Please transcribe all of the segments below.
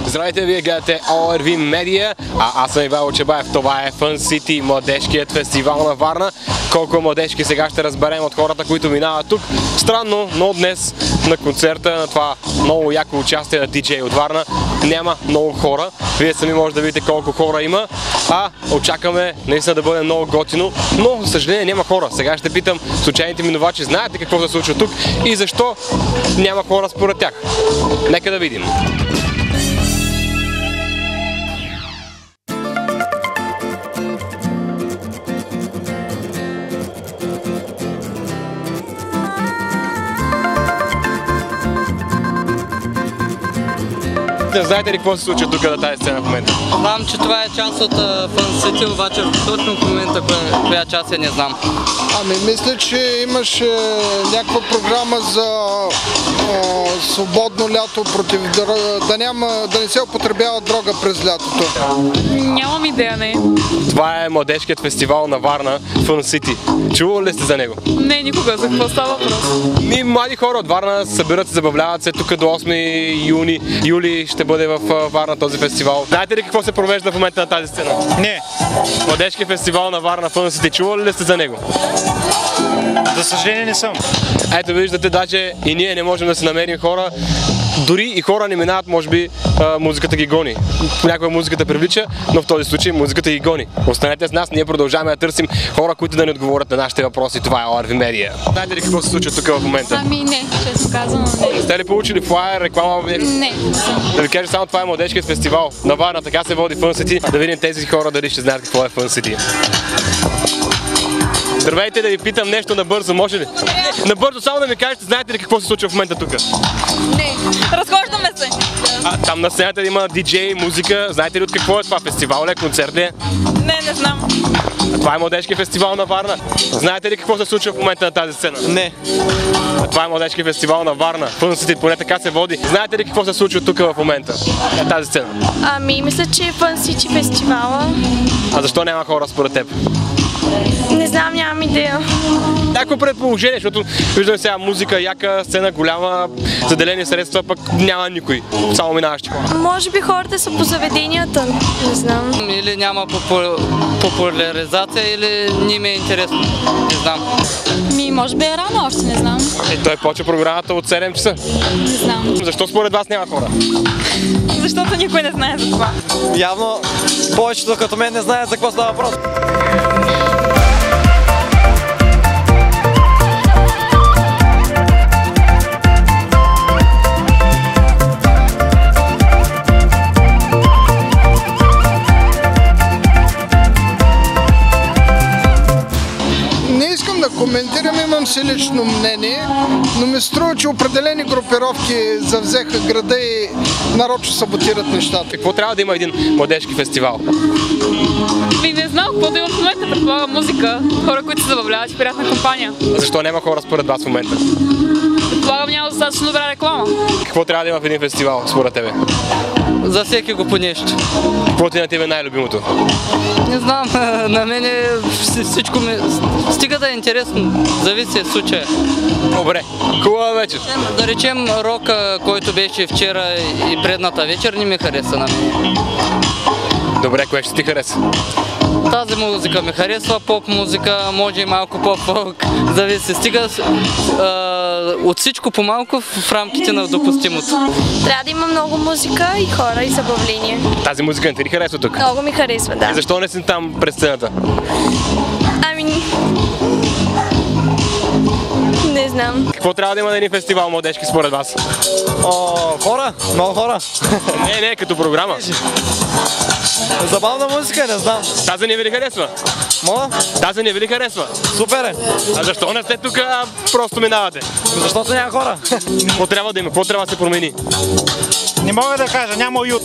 Здравейте, вие гледате ORV Media, аз съм Ивайло Чебаев. Това е Fun City, младежкият фестивал на Варна. Колко е младежки сега ще разберем от хората, които минават тук. Странно, но днес на концерта, на това много яко участие на DJ от Варна, няма много хора. Вие сами може да видите колко хора има, очакваме наистина да бъде много готино, но за съжаление няма хора. Сега ще питам случайните минувачи, знаете какво се случва тук и защо няма хора според тях. Нека да видим. Знаете ли какво се случва тук на тази сцена в момента? Знам, че това е част от Fun City, обаче точно в момента коя част не знам. Ами мисля, че имаш някаква програма за свободно лято против да не се употребява дрога през лятото. Нямам идея, не. Това е младежкият фестивал на Варна, Fun City. Чували ли сте за него? Не, никога. За какво става въпрос? Млади хора от Варна събират се, забавляват се. Тук до 8 юли ще бъде в Варна този фестивал. Знаете ли какво се провежда в момента на тази сцена? Не. Младежкият фестивал на Варна, Fun City. Чували ли сте за него? За съжаление не съм. Ето виждате, даже и ние не можем да се намерим хора. Дори и хора не минават, може би музиката ги гони. Понякога музиката привлича, но в този случай музиката ги гони. Останете с нас, ние продължаваме да търсим хора, които да ни отговорят на нашите въпроси. Това е ORV Media. Знаете ли какво се случва тук в момента? Ами не, честно казвам, не. Сте ли получили флаер, реклама? Не. Да ви кажа само, това е младежкият фестивал на Варна, така се води Fun City. Да видим тези хора дали ще знаят какво е Fun City. Здравейте, да ви питам нещо набързо, може ли? Набързо, само да ми кажете, знаете ли какво се случва в момента тук? Не. Разхождаме се. Там на сцената има диджей, музика. Знаете ли от какво е това? Фестивал ли е, концерт ли е? Не знам. Това е младежки фестивал на Варна. Знаете ли какво се случва в момента на тази сцена? Не. Това е младежки фестивал на Варна. Fun City, поне така се води. Знаете ли какво се случва тук в момента на тази сцена? Ами, мисля, че е Fun City фестивала. А защо няма хора според теб? Не знам, нямам идея. Някакво предположение, защото виждаме сега музика, яка сцена, голяма, заделени средства, пък няма никой. Само минаващи хора. Може би хората са по заведенията, не знам. Или няма популяризация, или не ми е интересно. Не знам. Може би е рано още, не знам. Той почва програмата от 7 часа. Не знам. Защо според вас няма хора? Защото никой не знае за това. Явно повечето като мен не знаят за какво става въпрос. Коментирам, имам си лично мнение, но ми струва, че определени групировки завзеха града и нарочно саботират нещата. Какво трябва да има един младежки фестивал? Не знам какво да има в момента. Предполагам музика, хора, които се забавляват и приятна компания. Защо няма хора според вас в момента? Предполагам няма достатъчно добра реклама. Какво трябва да има в един фестивал според тебе? За всеки го по нещо. Какво ти на тебе е най-любимото? Не знам, на мене всичко ми... Стига да е интересно, зависи от случая. Добре, хубава вечер. Да речем рока, който беше вчера и предната вечер, не ми хареса на мен. Добре, кое ще ти хареса? Тази музика ми харесва, поп музика, може и малко поп-фолк, зависи. Стига от всичко по малко в рамките на допустимото. Трябва да има много музика и хора и забавление. Тази музика не ти ли харесва тук? Много ми харесва, да. И защо не си там пред сцената? Ами... Не знам. Какво трябва да има на един фестивал младежки според вас? Хора? Много хора. Не, като програма. Забавна музика, не знам. Тази не ви ли харесва? Мола? Тази не ви ли харесва? Супер е. А защо не сте тук, просто минавате? Защото няма хора. Какво трябва да има? Какво трябва да се промени? Не мога да кажа, няма уют.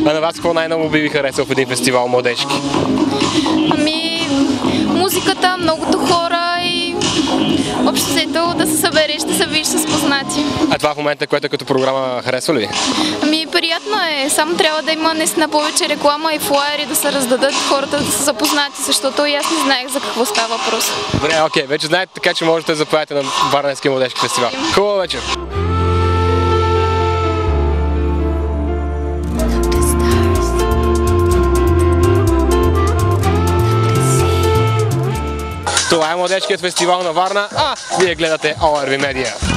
А на вас какво най-много би ви харесал в един фестивал младежки? Ами, музиката, многото хора и общо взето да се събереш, да се видиш с познати. А това в момента, което като програма харесва ли ви? Ами, приятно е. Само трябва да има наистина повече реклама и флаери да се раздадат, хората да са запознати, защото и аз не знаех за какво става въпрос. Добре, окей, вече знаете, така че можете да заповядате на Варненския младежки фестивал. Хубава вечер! Това е Младежкият фестивал на Варна, а вие гледате ORV Media.